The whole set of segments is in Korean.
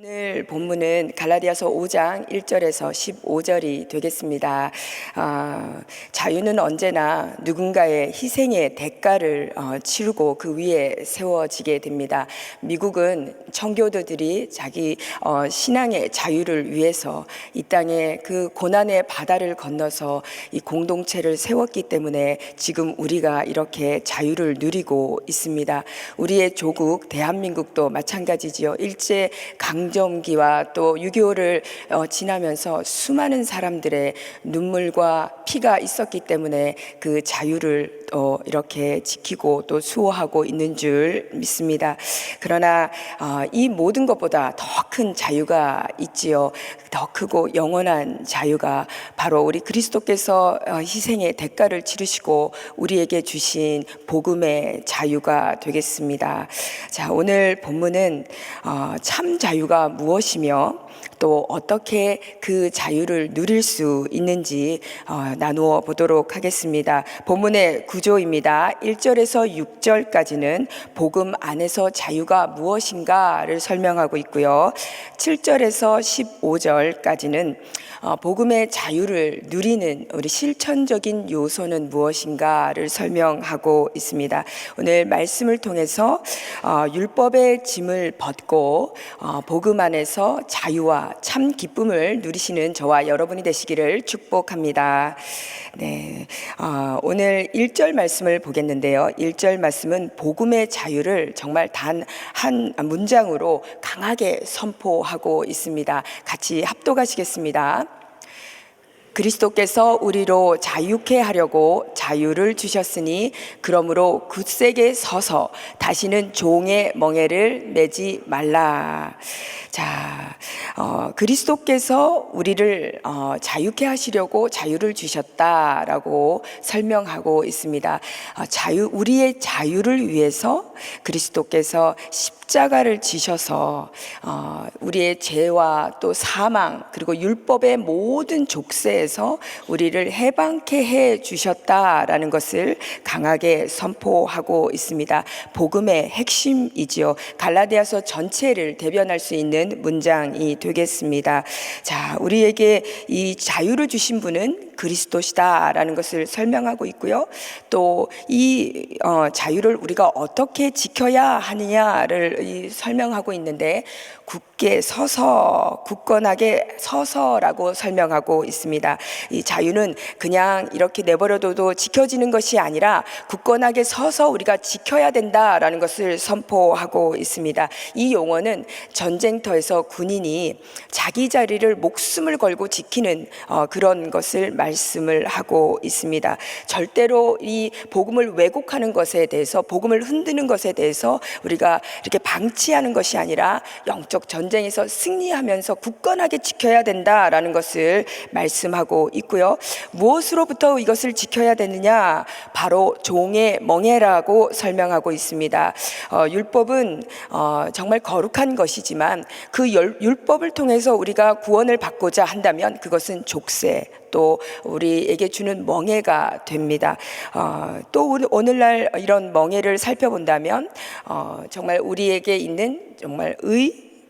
오늘 본문은 갈라디아서 5장 1절에서 15절이 되겠습니다. 자유는 언제나 누군가의 희생의 대가를 치르고 그 위에 세워지게 됩니다. 미국은 청교도들이 자기 신앙의 자유를 위해서 이 땅에 그 고난의 바다를 건너서 이 공동체를 세웠기 때문에 지금 우리가 이렇게 자유를 누리고 있습니다. 우리의 조국 대한민국도 마찬가지지요. 일제 강점기와 또 6.25를 지나면서 수많은 사람들의 눈물과 피가 있었기 때문에 그 자유를 또 이렇게 지키고 또 수호하고 있는 줄 믿습니다. 그러나 이 모든 것보다 더 큰 자유가 있지요. 더 크고 영원한 자유가 바로 우리 그리스도께서 희생의 대가를 치르시고 우리에게 주신 복음의 자유가 되겠습니다. 자, 오늘 본문은 참 자유가 무엇이며 또 어떻게 그 자유를 누릴 수 있는지 나누어 보도록 하겠습니다. 본문의 구조입니다. 1절에서 6절까지는 복음 안에서 자유가 무엇인가를 설명하고 있고요. 7절에서 15절까지는 복음의 자유를 누리는 우리 실천적인 요소는 무엇인가를 설명하고 있습니다. 오늘 말씀을 통해서 율법의 짐을 벗고 복음 안에서 자유와 참 기쁨을 누리시는 저와 여러분이 되시기를 축복합니다. 네, 오늘 1절 말씀을 보겠는데요. 1절 말씀은 복음의 자유를 정말 단 한 문장으로 강하게 선포하고 있습니다. 같이 합독하시겠습니다. 그리스도께서 우리로 자유케 하려고 자유를 주셨으니 그러므로 굳세게 서서 다시는 종의 멍에를 매지 말라. 자, 그리스도께서 우리를 자유케 하시려고 자유를 주셨다라고 설명하고 있습니다. 우리의 자유를 위해서 그리스도께서 십자가를 지셔서 우리의 죄와 또 사망 그리고 율법의 모든 족쇄에서 우리를 해방케 해 주셨다라는 것을 강하게 선포하고 있습니다. 복음의 핵심이지요. 갈라디아서 전체를 대변할 수 있는 문장이 되겠습니다. 자, 우리에게 이 자유를 주신 분은 그리스도시다라는 것을 설명하고 있고요. 또 이 자유를 우리가 어떻게 지켜야 하느냐를 설명하고 있는데 굳게 서서 굳건하게 서서라고 설명하고 있습니다. 이 자유는 그냥 이렇게 내버려둬도 지켜지는 것이 아니라 굳건하게 서서 우리가 지켜야 된다라는 것을 선포하고 있습니다. 이 용어는 전쟁터에서 군인이 자기 자리를 목숨을 걸고 지키는 그런 것을 말씀을 하고 있습니다. 절대로 이 복음을 왜곡하는 것에 대해서 복음을 흔드는 것에 대해서 우리가 이렇게 방치하는 것이 아니라 영적 전쟁에서 승리하면서 굳건하게 지켜야 된다라는 것을 말씀하고 있고요. 무엇으로부터 이것을 지켜야 되느냐? 바로 종의 멍에라고 설명하고 있습니다. 율법은 정말 거룩한 것이지만 그 율법을 통해서 우리가 구원을 받고자 한다면 그것은 족쇄 또 우리에게 주는 멍에가 됩니다. 또 오늘날 이런 멍에를 살펴본다면 정말 우리에게 있는 정말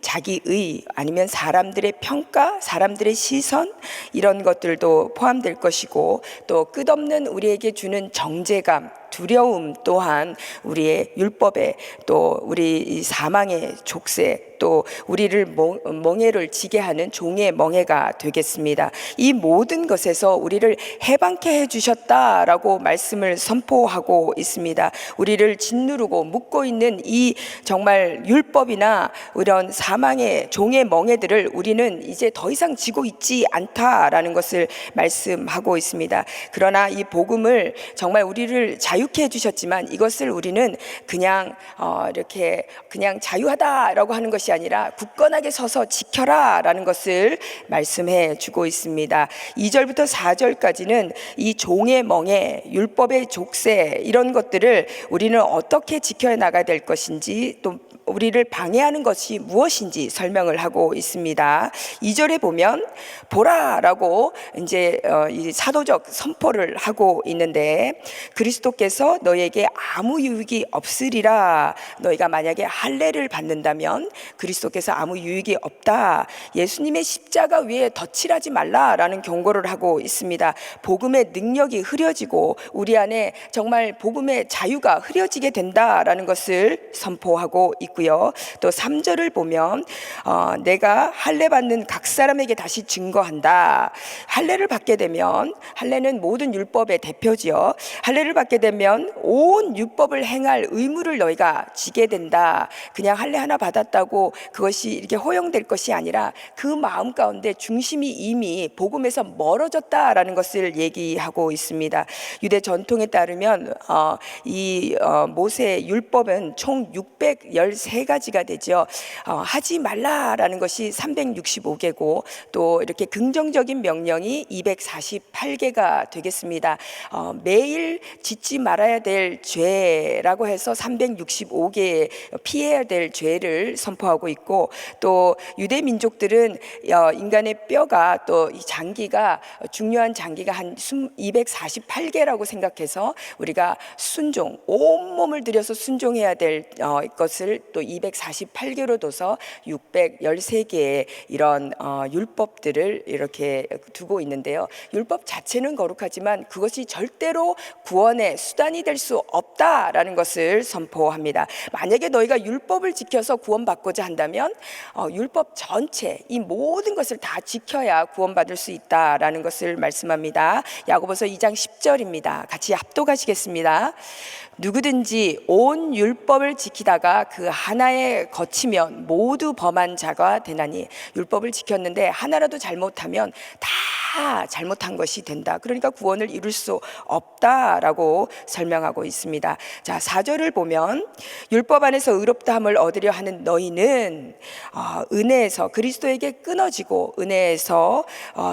자기의 아니면 사람들의 평가, 사람들의 시선 이런 것들도 포함될 것이고 또 끝없는 우리에게 주는 정죄감, 두려움 또한 우리의 율법에 또 우리 사망의 족쇄 또 우리를 멍에를 지게 하는 종의 멍에가 되겠습니다. 이 모든 것에서 우리를 해방케 해주셨다라고 말씀을 선포하고 있습니다. 우리를 짓누르고 묶고 있는 이 정말 율법이나 이런 사망의 종의 멍에들을 우리는 이제 더 이상 지고 있지 않다라는 것을 말씀하고 있습니다. 그러나 이 복음을 정말 우리를 자유케 해주셨지만 이것을 우리는 그냥 이렇게 그냥 자유하다라고 하는 것이 아니라 굳건하게 서서 지켜라라는 것을 말씀해 주고 있습니다. 2절부터 4절까지는 이 종의 멍에, 율법의 족쇄 이런 것들을 우리는 어떻게 지켜 나가야 될 것인지 또 우리를 방해하는 것이 무엇인지 설명을 하고 있습니다. 2절에 보면 보라라고 이제 이 사도적 선포를 하고 있는데, 그리스도께서 너에게 아무 유익이 없으리라. 너희가 만약에 할례를 받는다면 그리스도께서 아무 유익이 없다. 예수님의 십자가 위에 덧칠하지 말라라는 경고를 하고 있습니다. 복음의 능력이 흐려지고 우리 안에 정말 복음의 자유가 흐려지게 된다라는 것을 선포하고 있고요. 또 3절을 보면 내가 할례 받는 각 사람에게 다시 증거한다. 할례를 받게 되면, 할례는 모든 율법의 대표지요. 할례를 받게 되면 온 율법을 행할 의무를 너희가 지게 된다. 그냥 할례 하나 받았다고 그것이 이렇게 허용될 것이 아니라 그 마음 가운데 중심이 이미 복음에서 멀어졌다라는 것을 얘기하고 있습니다. 유대 전통에 따르면 이 모세 율법은 총 613가지가 되죠. 하지 말라라는 것이 365개고 또 이렇게 긍정적인 명령이 248개가 되겠습니다. 매일 짓지 말아야 될 죄라고 해서 365개 피해야 될 죄를 선포하고 있고, 또 유대 민족들은 인간의 뼈가 또 이 장기가, 중요한 장기가 한 248개라고 생각해서 우리가 순종, 온몸을 들여서 순종해야 될 것을 또 248개로 둬서 613개의 이런 율법들을 이렇게 두고 있는데요. 율법 자체는 거룩하지만 그것이 절대로 구원의 수단이 될 수 없다라는 것을 선포합니다. 만약에 너희가 율법을 지켜서 구원받고자 한다면 율법 전체, 이 모든 것을 다 지켜야 구원받을 수 있다라는 것을 말씀합니다. 야고보서 2장 10절입니다. 같이 합독하시겠습니다. 누구든지 온 율법을 지키다가 그 하나에 거치면 모두 범한 자가 되나니. 율법을 지켰는데 하나라도 잘못하면 다 잘못한 것이 된다. 그러니까 구원을 이룰 수 없다라고 설명하고 있습니다. 자, 4절을 보면 율법 안에서 의롭다함을 얻으려 하는 너희는 은혜에서 그리스도에게 끊어지고 은혜에서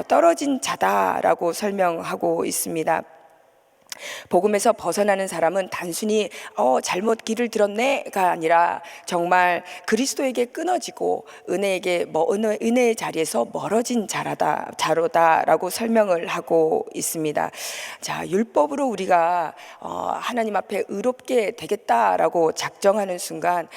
떨어진 자다라고 설명하고 있습니다. 복음에서 벗어나는 사람은 단순히 잘못 길을 들었네가 아니라 정말 그리스도에게 끊어지고 은혜의 자리에서 멀어진 자로다라고 설명을 하고 있습니다. 자, 율법으로 우리가 하나님 앞에 의롭게 되겠다라고 작정하는 순간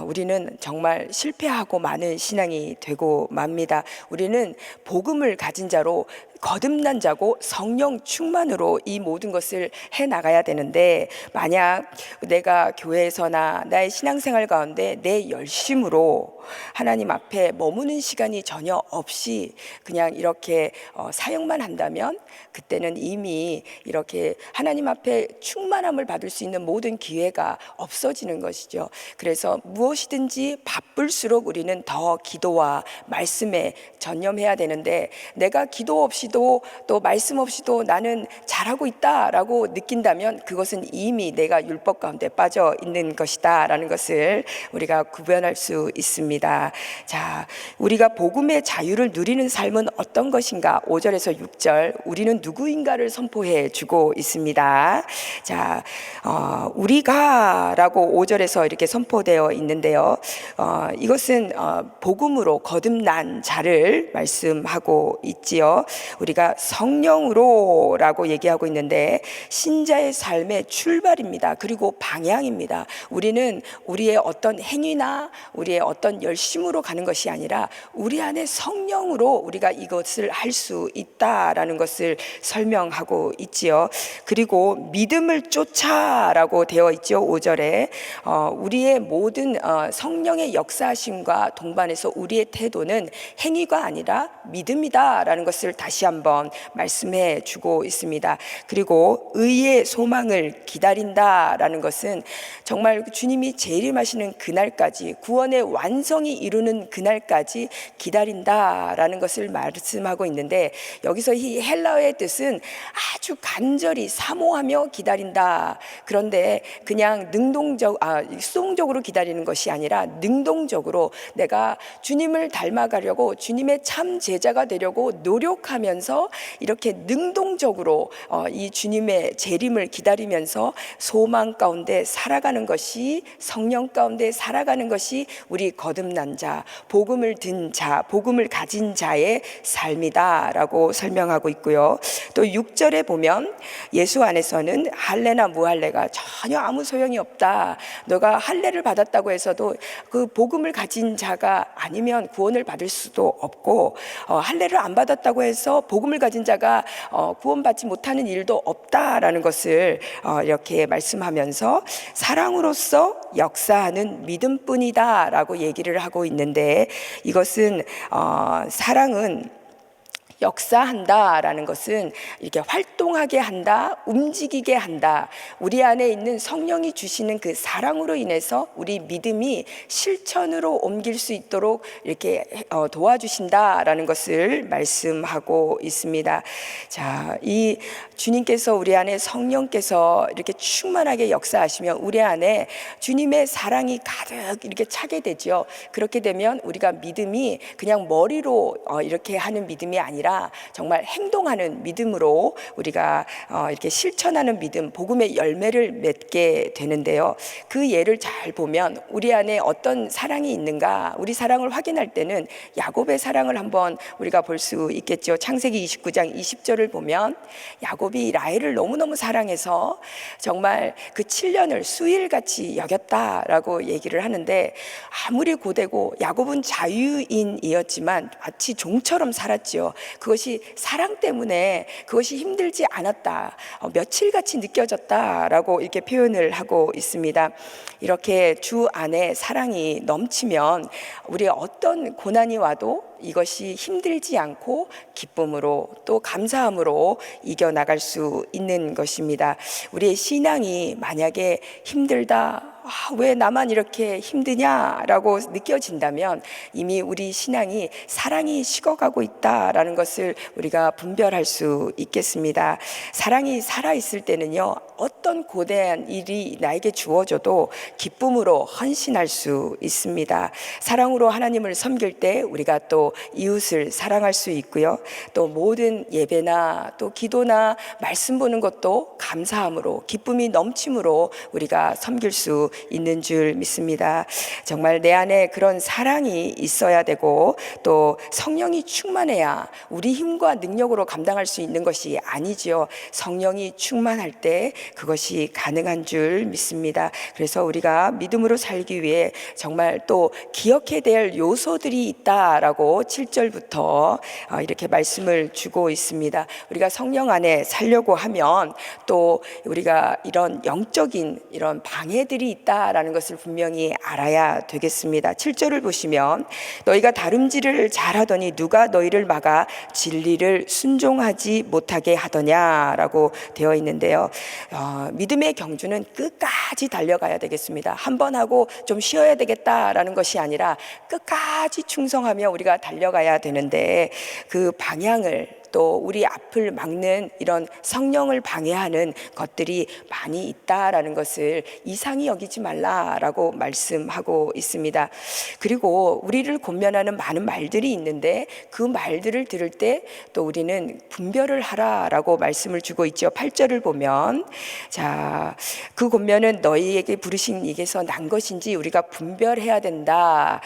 우리는 정말 실패하고 많은 신앙이 되고 맙니다. 우리는 복음을 가진 자로, 거듭난 자고 성령 충만으로 이 모든 것을 해 나가야 되는데, 만약 내가 교회에서나 나의 신앙생활 가운데 내 열심으로 하나님 앞에 머무는 시간이 전혀 없이 그냥 이렇게 사역만 한다면 그때는 이미 이렇게 하나님 앞에 충만함을 받을 수 있는 모든 기회가 없어지는 것이죠. 그래서 무엇이든지 바쁠수록 우리는 더 기도와 말씀에 전념해야 되는데, 내가 기도 없이도 또 말씀 없이도 나는 잘하고 있다라고 느낀다면 그것은 이미 내가 율법 가운데 빠져 있는 것이다 라는 것을 우리가 구별할 수 있습니다. 자, 우리가 복음의 자유를 누리는 삶은 어떤 것인가? 5절에서 6절 우리는 누구인가를 선포해 주고 있습니다. 자, 우리가라고 5절에서 이렇게 선포되어 있는데요. 이것은 복음으로 거듭난 자를 말씀하고 있지요. 우리가 성령으로라고 얘기하고 있는데 신자의 삶의 출발입니다. 그리고 방향입니다. 우리는 우리의 어떤 행위나 우리의 어떤 열심으로 가는 것이 아니라 우리 안에 성령으로 우리가 이것을 할 수 있다라는 것을 설명하고 있지요. 그리고 믿음을 쫓아라고 되어 있죠. 5절에 우리의 모든 성령의 역사하심과 동반해서 우리의 태도는 행위가 아니라 믿음이다라는 것을 다시 한번 말씀해 주고 있습니다. 그리고 의의 소망을 기다린다라는 것은 정말 주님이 재림하시는 그날까지, 구원의 완성이 이루는 그날까지 기다린다라는 것을 말씀하고 있는데, 여기서 이 헬라어의 뜻은 아주 간절히 사모하며 기다린다. 그런데 그냥 수동적으로 기다리는 것이 아니라 능동적으로 내가 주님을 닮아가려고, 주님의 참 제자가 되려고 노력하면서 보면서 이렇게 능동적으로 이 주님의 재림을 기다리면서 소망 가운데 살아가는 것이, 성령 가운데 살아가는 것이 우리 거듭난 자, 복음을 든 자, 복음을 가진 자의 삶이다라고 설명하고 있고요. 또 6절에 보면 예수 안에서는 할례나 무할례가 전혀 아무 소용이 없다. 너가 할례를 받았다고 해서도 그 복음을 가진 자가 아니면 구원을 받을 수도 없고, 할례를 안 받았다고 해서 복음을 가진 자가 구원받지 못하는 일도 없다라는 것을 이렇게 말씀하면서 사랑으로서 역사하는 믿음뿐이다라고 얘기를 하고 있는데, 이것은 사랑은 역사한다라는 것은 이렇게 활동하게 한다, 움직이게 한다. 우리 안에 있는 성령이 주시는 그 사랑으로 인해서 우리 믿음이 실천으로 옮길 수 있도록 이렇게 도와주신다라는 것을 말씀하고 있습니다. 자, 이 주님께서 우리 안에 성령께서 이렇게 충만하게 역사하시면 우리 안에 주님의 사랑이 가득 이렇게 차게 되죠. 그렇게 되면 우리가 믿음이 그냥 머리로 이렇게 하는 믿음이 아니라 정말 행동하는 믿음으로 우리가 이렇게 실천하는 믿음, 복음의 열매를 맺게 되는데요. 그 예를 잘 보면 우리 안에 어떤 사랑이 있는가, 우리 사랑을 확인할 때는 야곱의 사랑을 한번 우리가 볼 수 있겠죠. 창세기 29장 20절을 보면 야곱이 라헬을 너무너무 사랑해서 정말 그 7년을 수일같이 여겼다라고 얘기를 하는데, 아무리 고되고 야곱은 자유인이었지만 마치 종처럼 살았죠. 그것이 사랑 때문에 그것이 힘들지 않았다, 며칠같이 느껴졌다라고 이렇게 표현을 하고 있습니다. 이렇게 주 안에 사랑이 넘치면 우리 어떤 고난이 와도 이것이 힘들지 않고 기쁨으로 또 감사함으로 이겨나갈 수 있는 것입니다. 우리의 신앙이 만약에 힘들다, 왜 나만 이렇게 힘드냐라고 느껴진다면 이미 우리 신앙이 사랑이 식어가고 있다라는 것을 우리가 분별할 수 있겠습니다. 사랑이 살아있을 때는요, 어떤 고대한 일이 나에게 주어져도 기쁨으로 헌신할 수 있습니다. 사랑으로 하나님을 섬길 때 우리가 또 이웃을 사랑할 수 있고요. 또 모든 예배나 또 기도나 말씀 보는 것도 감사함으로, 기쁨이 넘침으로 우리가 섬길 수 있는 줄 믿습니다. 정말 내 안에 그런 사랑이 있어야 되고, 또 성령이 충만해야 우리 힘과 능력으로 감당할 수 있는 것이 아니지요. 성령이 충만할 때 그것이 가능한 줄 믿습니다. 그래서 우리가 믿음으로 살기 위해 정말 또 기억해야 될 요소들이 있다라고 7절부터 이렇게 말씀을 주고 있습니다. 우리가 성령 안에 살려고 하면 또 우리가 이런 영적인 이런 방해들이 있다라는 것을 분명히 알아야 되겠습니다. 7절을 보시면 너희가 다름질을 잘하더니 누가 너희를 막아 진리를 순종하지 못하게 하더냐라고 되어 있는데요. 믿음의 경주는 끝까지 달려가야 되겠습니다. 한 번 하고 좀 쉬어야 되겠다라는 것이 아니라 끝까지 충성하며 우리가 달려가야 되는데, 그 방향을 또 우리 앞을 막는 이런 성령을 방해하는 것들이 많이 있다라는 것을 이상히 여기지 말라라고 말씀하고 있습니다. 그리고 우리를 권면하는 많은 말들이 있는데 그 말들을 들을 때 또 우리는 분별을 하라라고 말씀을 주고 있죠. 8절을 보면, 자, 그 권면은 너희에게 부르신 이게서 난 것인지 우리가 분별해야 된다,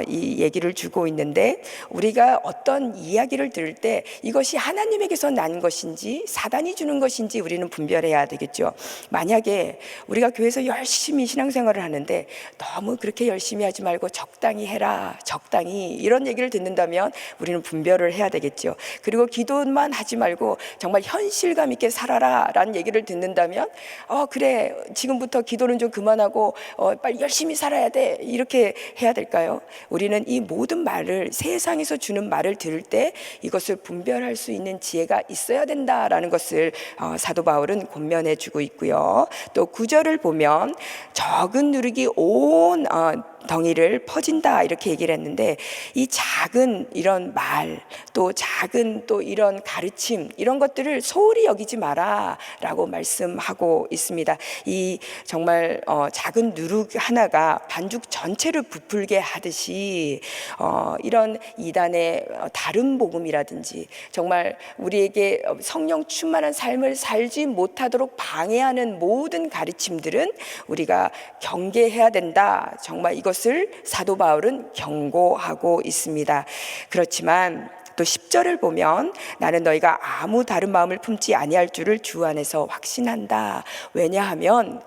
이 얘기를 주고 있는데, 우리가 어떤 이야기를 들을 때 이것이 하나님에게서 난 것인지 사단이 주는 것인지 우리는 분별해야 되겠죠. 만약에 우리가 교회에서 열심히 신앙생활을 하는데 너무 그렇게 열심히 하지 말고 적당히 해라, 적당히, 이런 얘기를 듣는다면 우리는 분별을 해야 되겠죠. 그리고 기도만 하지 말고 정말 현실감 있게 살아라 라는 얘기를 듣는다면 그래, 지금부터 기도는 좀 그만하고 빨리 열심히 살아야 돼, 이렇게 해야 될까요? 우리는 이 모든 말을, 세상에서 주는 말을 들을 때 이것을 분별할 수 있는 지혜가 있어야 된다라는 것을 사도 바울은 권면해 주고 있고요. 또 9절을 보면 적은 누룩이 온 덩이를 퍼진다 이렇게 얘기를 했는데, 이 작은 이런 말, 또 작은 또 이런 가르침, 이런 것들을 소홀히 여기지 마라라고 말씀하고 있습니다. 이 정말 작은 누룩 하나가 반죽 전체를 부풀게 하듯이 이런 이단의 다른 복음이라든지 정말 우리에게 성령 충만한 삶을 살지 못하도록 방해하는 모든 가르침들은 우리가 경계해야 된다. 정말 이것을 사도 바울은 경고하고 있습니다. 그렇지만 또 10절을 보면 나는 너희가 아무 다른 마음을 품지 아니할 줄을 주 안에서 확신한다. 왜냐하면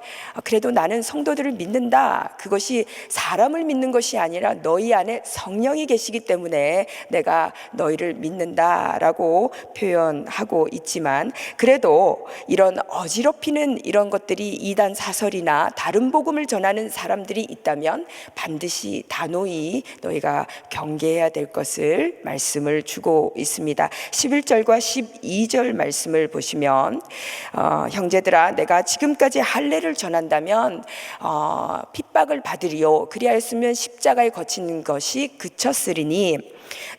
그래도 나는 성도들을 믿는다. 그것이 사람을 믿는 것이 아니라 너희 안에 성령이 계시기 때문에 내가 너희를 믿는다라고 표현하고 있지만, 그래도 이런 어지럽히는 이런 것들이 이단 사설이나 다른 복음을 전하는 사람들이 있다면 반드시 단호히 너희가 경계해야 될 것을 말씀을 주고 있습니다. 11절과 12절 말씀을 보시면 형제들아 내가 지금까지 할례를 전한다면 핍박을 받으리요 그리하였으면 십자가에 거치는 것이 그쳤으리니,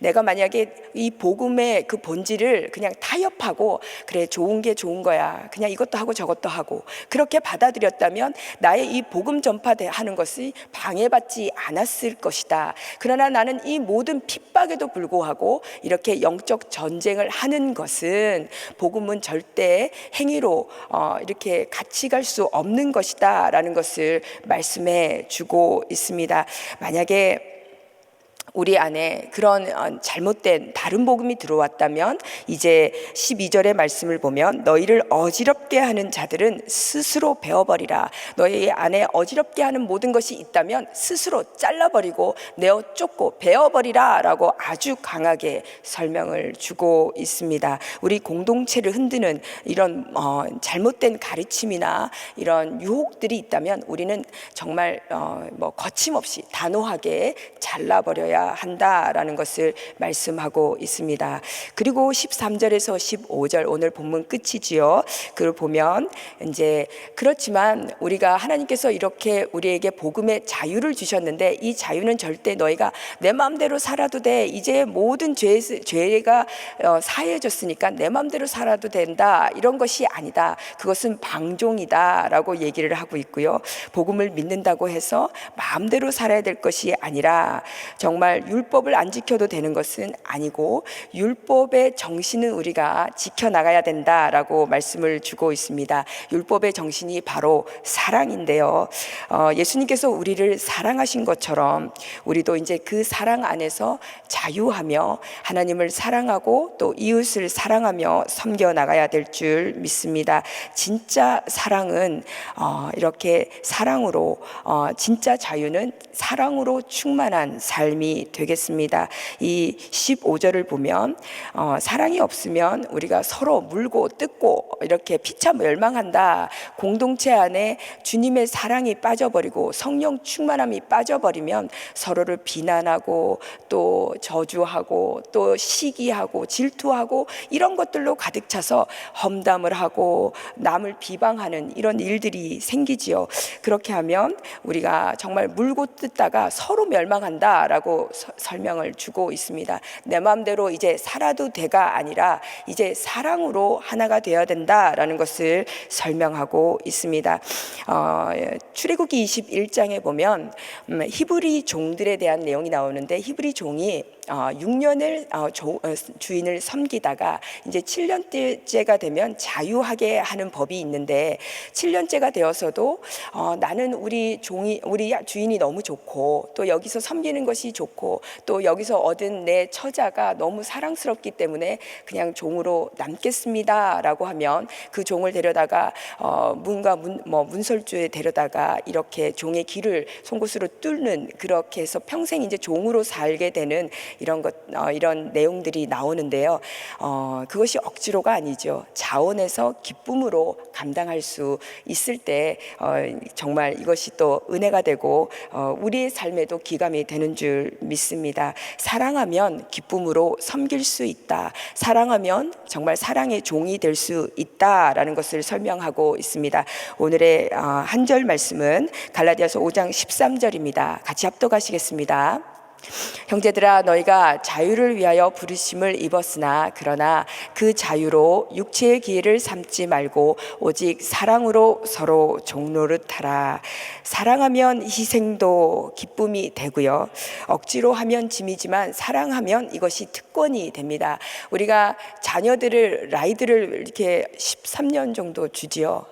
내가 만약에 이 복음의 그 본질을 그냥 타협하고 그래 좋은 게 좋은 거야 그냥 이것도 하고 저것도 하고 그렇게 받아들였다면 나의 이 복음 전파하는 것이 방해받지 않았을 것이다. 그러나 나는 이 모든 핍박에도 불구하고 이렇게 영적 전쟁을 하는 것은 복음은 절대 행위로 이렇게 같이 갈 수 없는 것이다 라는 것을 말씀해 주고 있습니다. 만약에 우리 안에 그런 잘못된 다른 복음이 들어왔다면 이제 12절의 말씀을 보면 너희를 어지럽게 하는 자들은 스스로 베어버리라. 너희 안에 어지럽게 하는 모든 것이 있다면 스스로 잘라버리고 내어 쫓고 베어버리라 라고 아주 강하게 설명을 주고 있습니다. 우리 공동체를 흔드는 이런 잘못된 가르침이나 이런 유혹들이 있다면 우리는 정말 거침없이 단호하게 잘라버려야 한다라는 것을 말씀하고 있습니다. 그리고 13절에서 15절 오늘 본문 끝이지요. 그걸 보면 이제 그렇지만 우리가 하나님께서 이렇게 우리에게 복음의 자유를 주셨는데 이 자유는 절대 너희가 내 마음대로 살아도 돼. 이제 모든 죄가 사해졌으니까 내 마음대로 살아도 된다. 이런 것이 아니다. 그것은 방종이다라고 얘기를 하고 있고요. 복음을 믿는다고 해서 마음대로 살아야 될 것이 아니라 정말 율법을 안 지켜도 되는 것은 아니고 율법의 정신은 우리가 지켜나가야 된다라고 말씀을 주고 있습니다. 율법의 정신이 바로 사랑인데요. 예수님께서 우리를 사랑하신 것처럼 우리도 이제 그 사랑 안에서 자유하며 하나님을 사랑하고 또 이웃을 사랑하며 섬겨나가야 될 줄 믿습니다. 진짜 사랑은 이렇게 사랑으로 진짜 자유는 사랑으로 충만한 삶이 되겠습니다. 이 15절을 보면 사랑이 없으면 우리가 서로 물고 뜯고 이렇게 피차 멸망한다. 공동체 안에 주님의 사랑이 빠져버리고 성령 충만함이 빠져버리면 서로를 비난하고 또 저주하고 또 시기하고 질투하고 이런 것들로 가득 차서 험담을 하고 남을 비방하는 이런 일들이 생기지요. 그렇게 하면 우리가 정말 물고 뜯다가 서로 멸망한다라고 설명을 주고 있습니다. 내 마음대로 이제 살아도 돼가 아니라 이제 사랑으로 하나가 되어야 된다라는 것을 설명하고 있습니다. 출애굽기 21장에 보면 히브리 종들에 대한 내용이 나오는데 히브리 종이 6년을 주인을 섬기다가 이제 7년째가 되면 자유하게 하는 법이 있는데 7년째가 되어서도 나는 우리 주인이 너무 좋고 또 여기서 섬기는 것이 좋고 또 여기서 얻은 내 처자가 너무 사랑스럽기 때문에 그냥 종으로 남겠습니다라고 하면 그 종을 데려다가 문과 문설주에 데려다가 이렇게 종의 길을 송곳으로 뚫는 그렇게 해서 평생 이제 종으로 살게 되는 이런 내용들이 나오는데요. 그것이 억지로가 아니죠. 자원에서 기쁨으로 감당할 수 있을 때 정말 이것이 또 은혜가 되고 우리의 삶에도 기감이 되는 줄 믿습니다. 사랑하면 기쁨으로 섬길 수 있다. 사랑하면 정말 사랑의 종이 될 수 있다라는 것을 설명하고 있습니다. 오늘의 한 절 말씀은 갈라디아서 5장 13절입니다. 같이 합독하시겠습니다. 형제들아 너희가 자유를 위하여 부르심을 입었으나 그러나 그 자유로 육체의 기회를 삼지 말고 오직 사랑으로 서로 종노릇하라. 사랑하면 희생도 기쁨이 되고요. 억지로 하면 짐이지만 사랑하면 이것이 특권이 됩니다. 우리가 자녀들을 라이드를 이렇게 13년 정도 주지요.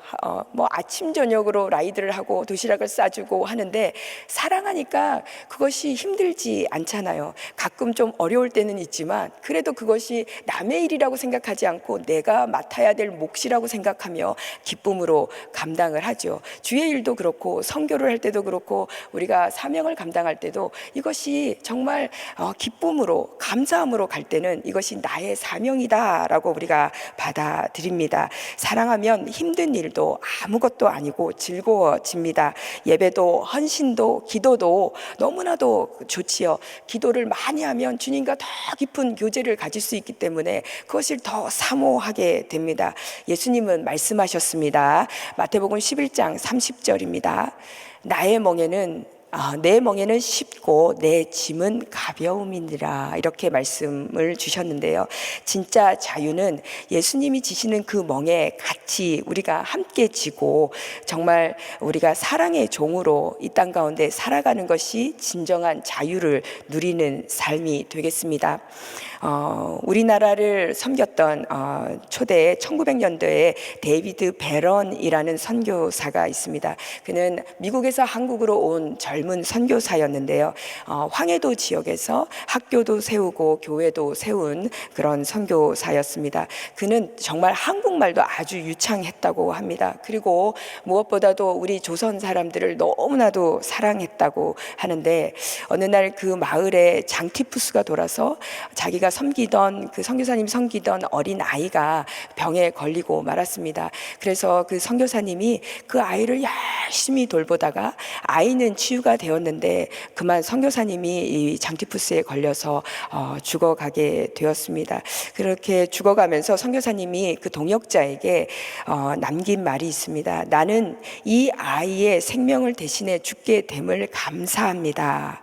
뭐 아침 저녁으로 라이드를 하고 도시락을 싸주고 하는데 사랑하니까 그것이 힘들지 않잖아요. 가끔 좀 어려울 때는 있지만 그래도 그것이 남의 일이라고 생각하지 않고 내가 맡아야 될 몫이라고 생각하며 기쁨으로 감당을 하죠. 주의 일도 그렇고 선교를 할 때도 그렇고 우리가 사명을 감당할 때도 이것이 정말 기쁨으로 감사함으로 갈 때는 이것이 나의 사명이다라고 우리가 받아들입니다. 사랑하면 힘든 일도 아무것도 아니고 즐거워집니다. 예배도 헌신도 기도도 너무나도 좋지요. 기도를 많이 하면 주님과 더 깊은 교제를 가질 수 있기 때문에 그것을 더 사모하게 됩니다. 예수님은 말씀하셨습니다. 마태복음 11장 30절입니다. 내 멍에는 쉽고 내 짐은 가벼움이니라 이렇게 말씀을 주셨는데요. 진짜 자유는 예수님이 지시는 그 멍에 같이 우리가 함께 지고 정말 우리가 사랑의 종으로 이 땅 가운데 살아가는 것이 진정한 자유를 누리는 삶이 되겠습니다. 우리나라를 섬겼던 초대 1900년도에 데이비드 베런이라는 선교사가 있습니다. 그는 미국에서 한국으로 온 젊은 선교사였는데요. 황해도 지역에서 학교도 세우고 교회도 세운 그런 선교사였습니다. 그는 정말 한국말도 아주 유창했다고 합니다. 그리고 무엇보다도 우리 조선 사람들을 너무나도 사랑했다고 하는데 어느 날 그 마을에 장티푸스가 돌아서 자기가 섬기던 그 선교사님이 섬기던 어린 아이가 병에 걸리고 말았습니다. 그래서 그 선교사님이 그 아이를 열심히 돌보다가 아이는 치유가 되었는데 그만 선교사님이 이 장티푸스에 걸려서 죽어가게 되었습니다. 그렇게 죽어가면서 선교사님이 그 동역자에게 남긴 말이 있습니다. 나는 이 아이의 생명을 대신해 죽게 됨을 감사합니다.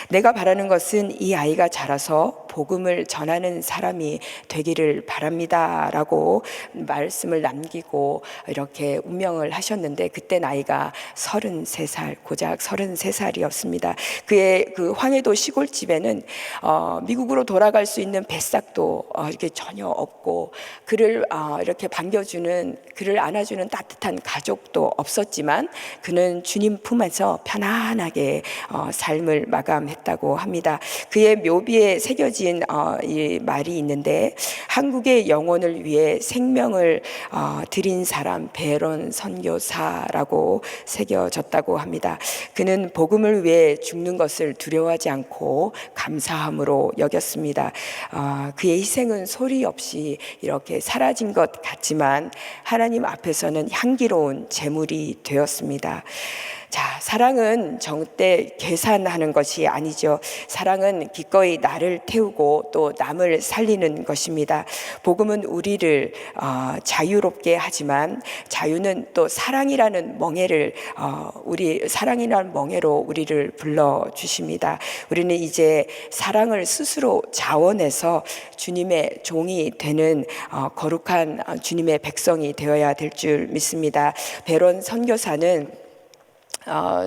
내가 바라는 것은 이 아이가 자라서 복음을 전하는 사람이 되기를 바랍니다 라고 말씀을 남기고 이렇게 운명을 하셨는데 그때 나이가 33살 고작 33살이었습니다. 그의 그 황해도 시골집에는 미국으로 돌아갈 수 있는 뱃삭도 이렇게 전혀 없고 그를 이렇게 반겨주는 그를 안아주는 따뜻한 가족도 없었지만 그는 주님 품에서 편안하게 삶을 마감했다고 합니다. 그의 묘비에 새겨진 이 말이 있는데 한국의 영혼을 위해 생명을 드린 사람 베런 선교사라고 새겨졌다고 합니다. 그는 복음을 위해 죽는 것을 두려워하지 않고 감사함으로 여겼습니다. 그의 희생은 소리 없이 이렇게 사라진 것 같지만 하나님 앞에서는 향기로운 제물이 되었습니다. 자, 사랑은 정때 계산하는 것이 아니죠. 사랑은 기꺼이 나를 태우고 또 남을 살리는 것입니다. 복음은 우리를 자유롭게 하지만 자유는 또 사랑이라는 멍에를 사랑이라는 멍에로 우리를 불러 주십니다. 우리는 이제 사랑을 스스로 자원해서 주님의 종이 되는 거룩한 주님의 백성이 되어야 될 줄 믿습니다. 베론 선교사는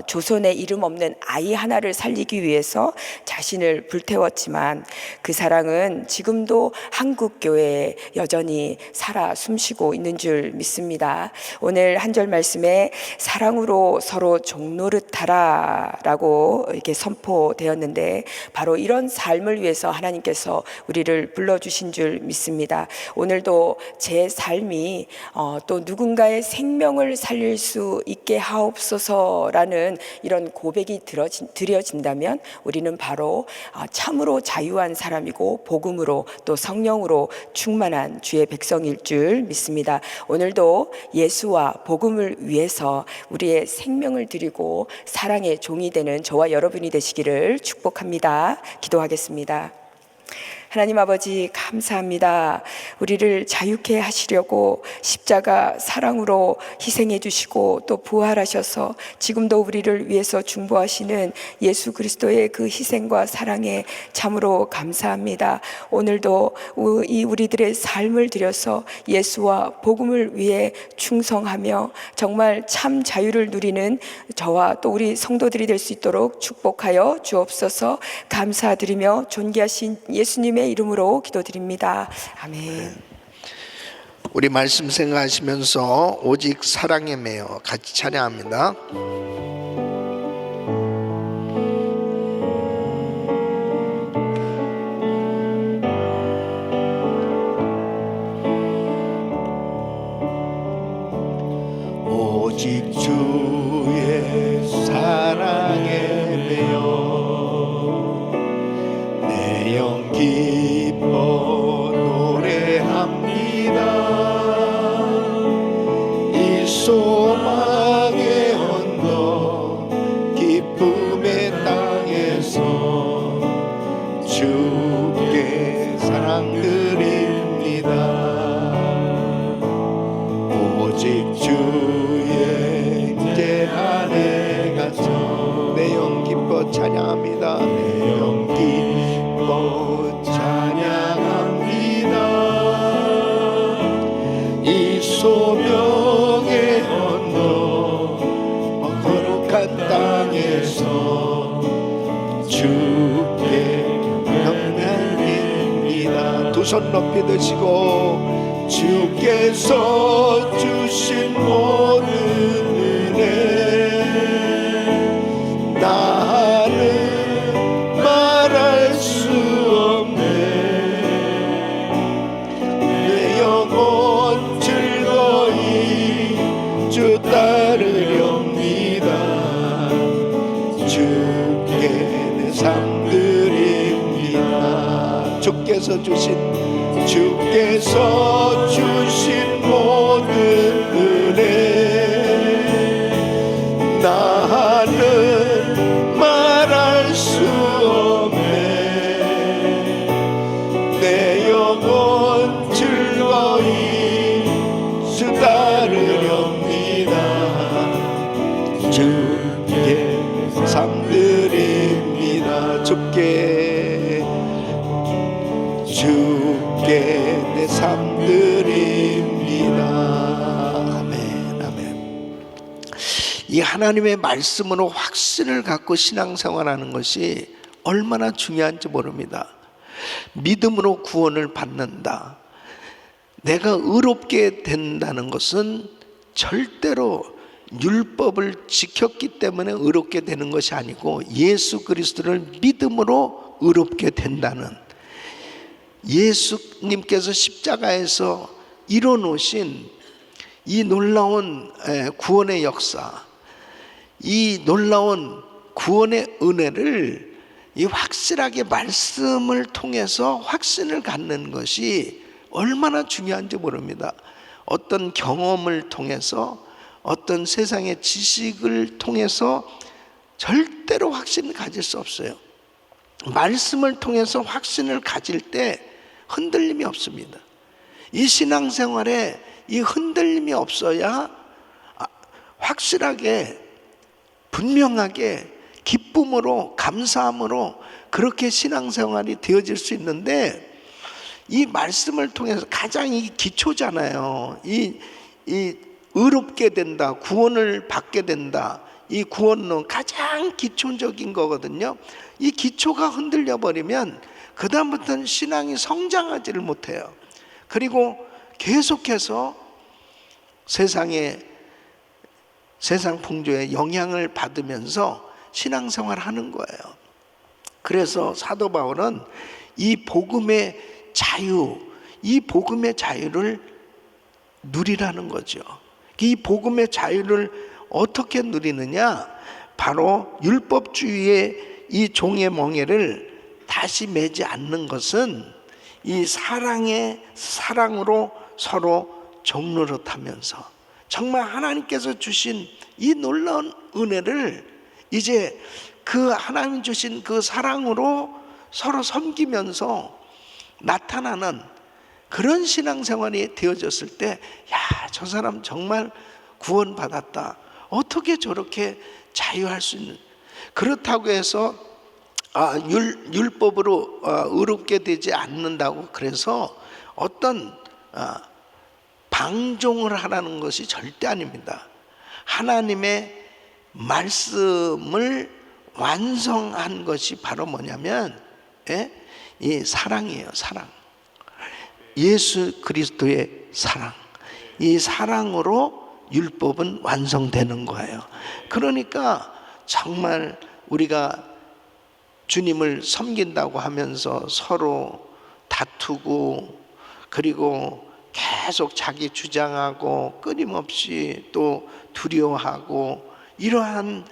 조선에 이름 없는 아이 하나를 살리기 위해서 자신을 불태웠지만 그 사랑은 지금도 한국 교회에 여전히 살아 숨쉬고 있는 줄 믿습니다. 오늘 한 절 말씀에 사랑으로 서로 종노릇하라 라고 이렇게 선포되었는데 바로 이런 삶을 위해서 하나님께서 우리를 불러주신 줄 믿습니다. 오늘도 제 삶이 또 누군가의 생명을 살릴 수 있게 하옵소서 주셔서라는 이런 고백이 드려진다면 우리는 바로 참으로 자유한 사람이고 복음으로 또 성령으로 충만한 주의 백성일 줄 믿습니다. 오늘도 예수와 복음을 위해서 우리의 생명을 드리고 사랑의 종이 되는 저와 여러분이 되시기를 축복합니다. 기도하겠습니다. 하나님 아버지 감사합니다. 우리를 자유케 하시려고 십자가 사랑으로 희생해 주시고 또 부활하셔서 지금도 우리를 위해서 중보하시는 예수 그리스도의 그 희생과 사랑에 참으로 감사합니다. 오늘도 이 우리들의 삶을 들여서 예수와 복음을 위해 충성하며 정말 참 자유를 누리는 저와 또 우리 성도들이 될 수 있도록 축복하여 주옵소서. 감사드리며 존귀하신 예수님의 이름으로 기도드립니다. 아멘. 우리 말씀 생각하시면서 오직 사랑에 매여 같이 찬양합니다. 오직 주의 사랑에 매여 내 영 기뻐 노래합니다. 이 소망의 언덕 기쁨의 땅에서 주께 사랑 드립니다. 오직 주의 제 안에 가서 내 영 기뻐 찬양합니다. 내 영 기뻐 찬양합니다. 이 소명의 언덕 거룩한 땅에서 주께 영광입니다. 두 손 높이 드시고 주께서 주신 모든 은혜 나는 말할 수 없네. 내 영혼 즐거이 주 따르렵니다. 주께 내 삶 드립니다. 주께서 주신 모든 은혜 나는 말할 수 없네. 내 영혼 즐거이 주 따르렵니다. 주께 상 드립니다. 주께 내 삶 드립니다. 아멘, 아멘. 이 하나님의 말씀으로 확신을 갖고 신앙생활하는 것이 얼마나 중요한지 모릅니다. 믿음으로 구원을 받는다. 내가 의롭게 된다는 것은 절대로 율법을 지켰기 때문에 의롭게 되는 것이 아니고 예수 그리스도를 믿음으로 의롭게 된다는, 예수님께서 십자가에서 이뤄놓으신 이 놀라운 구원의 역사, 이 놀라운 구원의 은혜를 이 확실하게 말씀을 통해서 확신을 갖는 것이 얼마나 중요한지 모릅니다. 어떤 경험을 통해서, 어떤 세상의 지식을 통해서 절대로 확신을 가질 수 없어요. 말씀을 통해서 확신을 가질 때 흔들림이 없습니다. 이 신앙생활에 이 흔들림이 없어야 확실하게 분명하게 기쁨으로 감사함으로 그렇게 신앙생활이 되어질 수 있는데, 이 말씀을 통해서 가장 이 기초잖아요. 이 의롭게 된다, 구원을 받게 된다, 이 구원은 가장 기초적인 거거든요. 이 기초가 흔들려 버리면 그 다음부터는 신앙이 성장하지를 못해요. 그리고 계속해서 세상 풍조에 영향을 받으면서 신앙생활을 하는 거예요. 그래서 사도 바울은 이 복음의 자유를 누리라는 거죠. 이 복음의 자유를 어떻게 누리느냐? 바로 율법주의의 이 종의 멍에를 다시 매지 않는 것은 이 사랑으로 서로 종노릇하면서 정말 하나님께서 주신 이 놀라운 은혜를 이제 그 하나님 주신 그 사랑으로 서로 섬기면서 나타나는 그런 신앙생활이 되어졌을 때, 야, 저 사람 정말 구원받았다. 어떻게 저렇게 자유할 수 있는, 그렇다고 해서 율법으로 의롭게 되지 않는다고 그래서 어떤 방종을 하라는 것이 절대 아닙니다. 하나님의 말씀을 완성한 것이 바로 뭐냐면 이 사랑이에요. 사랑. 예수 그리스도의 사랑. 이 사랑으로 율법은 완성되는 거예요. 그러니까 정말 우리가 주님을 섬긴다고 하면서 서로 다투고, 그리고 계속 자기 주장하고 끊임없이 또 두려워하고, 이러한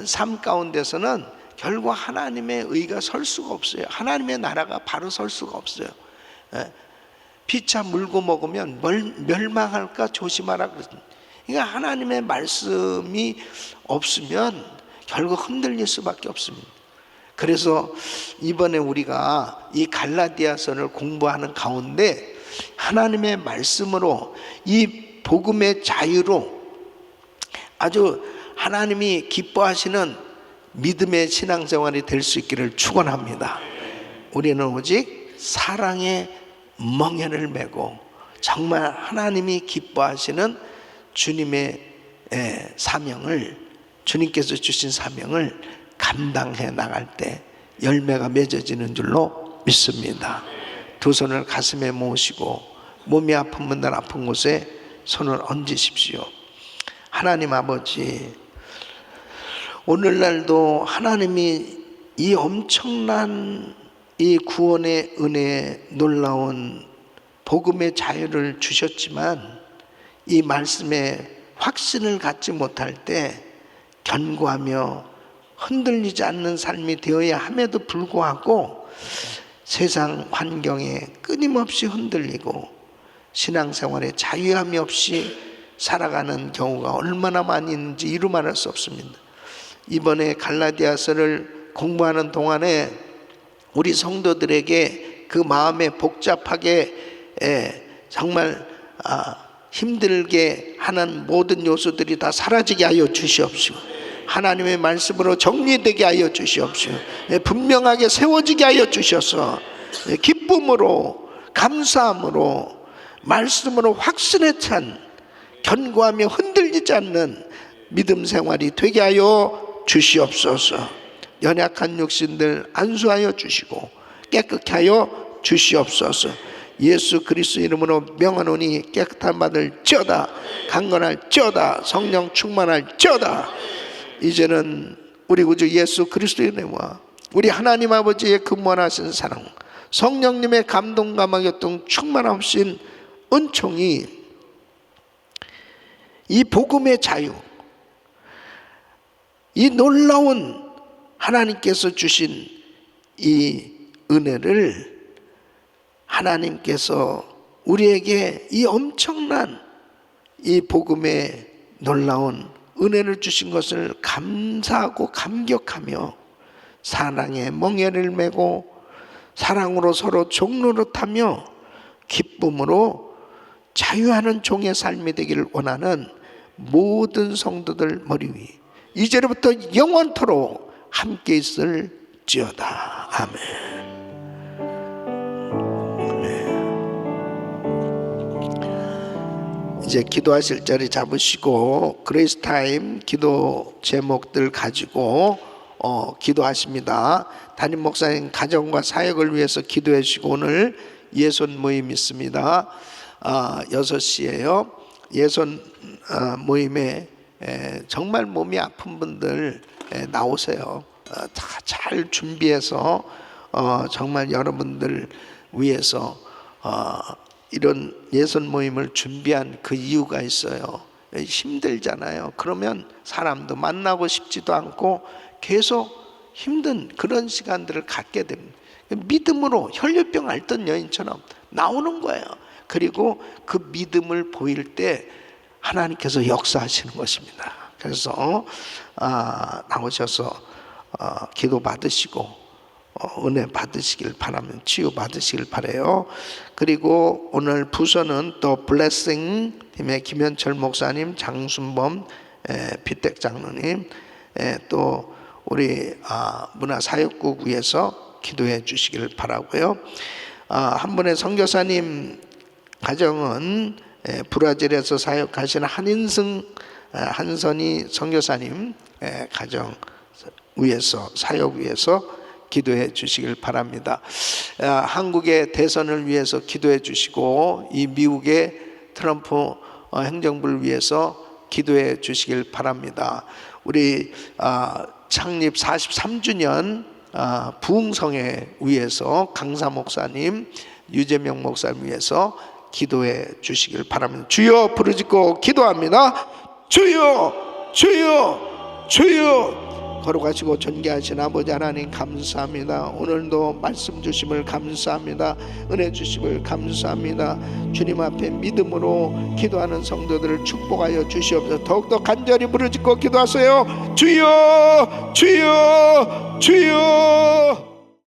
삶 가운데서는 결국 하나님의 의가 설 수가 없어요. 하나님의 나라가 바로 설 수가 없어요. 피차 물고 먹으면 멸망할까 조심하라 그랬습니다. 그러니까 하나님의 말씀이 없으면 결국 흔들릴 수밖에 없습니다. 그래서 이번에 우리가 이 갈라디아서를 공부하는 가운데 하나님의 말씀으로 이 복음의 자유로 아주 하나님이 기뻐하시는 믿음의 신앙생활이 될 수 있기를 축원합니다. 우리는 오직 사랑의 멍에를 메고 정말 하나님이 기뻐하시는 주님의 사명을, 주님께서 주신 사명을 감당해 나갈 때 열매가 맺어지는 줄로 믿습니다. 두 손을 가슴에 모으시고 몸이 아픈 분들 아픈 곳에 손을 얹으십시오. 하나님 아버지, 오늘날도 하나님이 이 엄청난 이 구원의 은혜, 놀라운 복음의 자유를 주셨지만 이 말씀에 확신을 갖지 못할 때 견고하며 흔들리지 않는 삶이 되어야 함에도 불구하고 세상 환경에 끊임없이 흔들리고 신앙생활에 자유함이 없이 살아가는 경우가 얼마나 많이 있는지 이루 말할 수 없습니다. 이번에 갈라디아서를 공부하는 동안에 우리 성도들에게 그 마음에 복잡하게 정말 힘들게 하는 모든 요소들이 다 사라지게 하여 주시옵시고, 하나님의 말씀으로 정리되게 하여 주시옵시고, 분명하게 세워지게 하여 주셔서 기쁨으로 감사함으로 말씀으로 확신에 찬 견고하며 흔들리지 않는 믿음 생활이 되게 하여 주시옵소서. 연약한 육신들 안수하여 주시고 깨끗게 하여 주시옵소서. 예수 그리스도 이름으로 명하노니 깨끗한 받을지어다, 강건할지어다, 성령 충만할지어다. 이제는 우리 구주 예수 그리스도의 은혜와 우리 하나님 아버지의 근무하신 사랑, 성령님의 감동과 교통 충만하신 은총이 이 복음의 자유, 이 놀라운 하나님께서 주신 이 은혜를 하나님께서 우리에게 이 엄청난 이 복음의 놀라운 은혜를 주신 것을 감사하고 감격하며 사랑의 멍에를 메고 사랑으로 서로 종노릇하며 기쁨으로 자유하는 종의 삶이 되기를 원하는 모든 성도들 머리 위 이제로부터 영원토록 함께 있을지어다. 아멘. 이제 기도하실 자리 잡으시고 그레이스 타임 기도 제목들 가지고 기도하십니다. 담임 목사님 가정과 사역을 위해서 기도해 주시고, 오늘 예손 모임 있습니다. 6시에요. 예손 모임에 정말 몸이 아픈 분들 나오세요. 다 잘 준비해서 정말 여러분들 위해서 이런 예손 모임을 준비한 그 이유가 있어요. 힘들잖아요. 그러면 사람도 만나고 싶지도 않고 계속 힘든 그런 시간들을 갖게 됩니다. 믿음으로 혈류병 앓던 여인처럼 나오는 거예요. 그리고 그 믿음을 보일 때 하나님께서 역사하시는 것입니다. 그래서 나오셔서 기도 받으시고 은혜 받으시길 바라면 치유 받으시길 바래요. 그리고 오늘 부서는 또 블레싱 팀의 김현철 목사님, 장순범 비택 장로님, 또 우리 문화사역국 위해서 기도해 주시길 바라고요. 한 분의 선교사님 가정은 브라질에서 사역하시는 한선희 선교사님 가정 위해서, 사역 위해서 기도해 주시길 바랍니다. 한국의 대선을 위해서 기도해 주시고 이 미국의 트럼프 행정부를 위해서 기도해 주시길 바랍니다. 우리 창립 43주년 부흥성회 위해서 강사 목사님, 유재명 목사님 위해서 기도해 주시길 바랍니다. 주여 부르짖고 기도합니다. 주여, 주여, 주여. 걸어가시고 존귀하신 아버지 하나님 감사합니다. 오늘도 말씀 주심을 감사합니다. 은혜 주심을 감사합니다. 주님 앞에 믿음으로 기도하는 성도들을 축복하여 주시옵소서. 더욱더 간절히 부르짖고 기도하세요. 주여, 주여, 주여.